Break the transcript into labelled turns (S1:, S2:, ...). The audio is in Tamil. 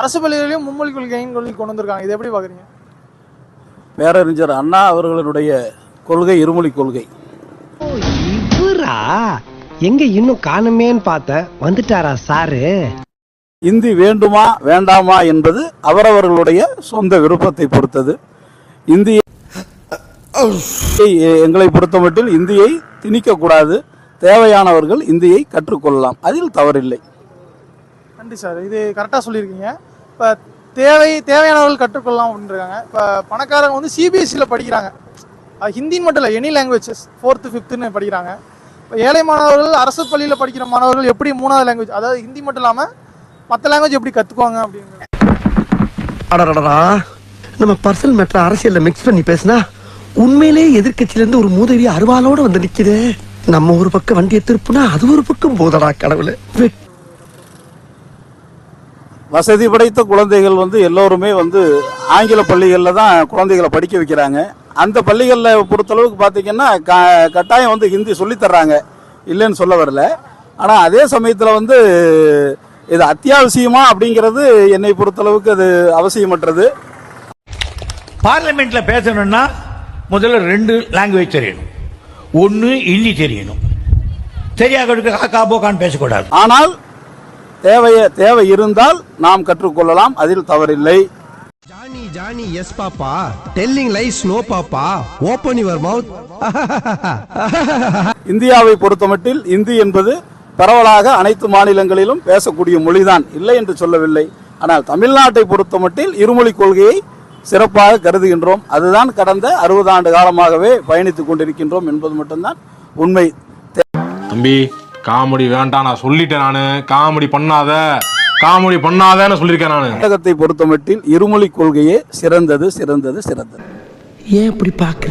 S1: அரசு பள்ளிகளிலும் மும்மொழி கொள்கைன்னு கொண்டு வந்திருக்காங்க. இது எப்படி பார்க்குறீங்க?
S2: பேரறிஞர் அண்ணா அவர்களுடைய கொள்கை இருமொழி கொள்கை.
S3: இவரா எங்க இன்னும் காணுமேன்னு பார்த்தேன், வந்துட்டாரா சாரு?
S2: இந்தி வேண்டுமா வேண்டாமா என்பது அவரவர்களுடைய சொந்த விருப்பத்தை பொறுத்தது. இந்தியை எங்களை பொறுத்தமட்டில் இந்தியை திணிக்கக்கூடாது. தேவையானவர்கள் இந்தியை கற்றுக்கொள்ளலாம், அதில் தவறில்லை.
S1: நன்றி சார், இது கரெக்டாக சொல்லியிருக்கீங்க. இப்போ தேவையானவர்கள் கற்றுக்கொள்ளலாம் அப்படின்றாங்க. இப்போ பணக்காரங்க வந்து சிபிஎஸ்சியில் படிக்கிறாங்க, அது ஹிந்தின்னு மட்டும் இல்லை, எனி லாங்குவேஜஸ் 4th 5th படிக்கிறாங்க. இப்போ ஏழை மாணவர்கள் அரசு பள்ளியில் படிக்கிற மாணவர்கள் எப்படி 3வது லாங்குவேஜ், அதாவது ஹிந்தி மட்டும் இல்லாமல் மற்ற லாங்குவேஜ் எப்படி கற்றுக்குவாங்க அப்படிங்கிறது.
S3: நம்ம பர்சனல் மேட்டர் அரசியல்ல மிக்ஸ் பண்ணி பேசினா உண்மையிலே எதிர்கட்சியிலேருந்து ஒரு மூதவி அருவாளோட வந்து நிக்குது. நம்ம ஒரு பக்கம் வண்டியை திருப்புனா அது ஒரு பக்கம் போதடா கடவுளே.
S2: வசதி படைத்த குழந்தைகள் வந்து எல்லோருமே வந்து ஆங்கில பள்ளிகளில் தான் குழந்தைகளை படிக்க வைக்கிறாங்க. அந்த பள்ளிகளில் பொறுத்தளவுக்கு பார்த்தீங்கன்னா கட்டாயம் வந்து ஹிந்தி சொல்லித்தர்றாங்க, இல்லைன்னு சொல்ல வரல. ஆனால் அதே சமயத்தில் வந்து இது அத்தியாவசியமா அப்படிங்கிறது என்னை பொறுத்தளவுக்கு அது அவசியமற்றது.
S4: பார்லிமெண்ட்ல பேசணும்னா முதல்ல 2 லாங்குவேஜ் தெரியணும். ஒன்று ஹிந்தி தெரியணும். தெரியாதவருக்கு காக்கா போக்கான்னு பேசக்கூடாது.
S2: ஆனால் தேவை இருந்தால் நாம் கற்றுக்கொள்ளலாம், அதில் தவறில்லை.
S3: Johnny Johnny yes papa, telling lies no papa, open your mouth.
S2: இந்தியாவை பொறுத்தமட்டில் இந்தி என்பது பரவலாக அனைத்து மாநிலங்களிலும் பேசக்கூடிய மொழிதான், இல்லை என்று சொல்லவில்லை. ஆனால் தமிழ்நாட்டை பொறுத்தமட்டில் இருமொழி கொள்கையை சிறப்பாக கருதுகின்றோம். அதுதான் கடந்த 60 ஆண்டு காலமாகவே பயணித்துக் கொண்டிருக்கின்றோம் என்பது மட்டும்தான் உண்மை.
S5: தம்பி, காமெடி வேண்டாம், நான் சொல்லிட்டேன். நானு காமெடி பண்ணாதன்னு சொல்லியிருக்கேன். நான்
S2: தமிழகத்தை பொறுத்தமட்டில் இருமொழி கொள்கையே சிறந்தது சிறந்தது சிறந்தது.
S3: ஏன் இப்படி பாக்குற?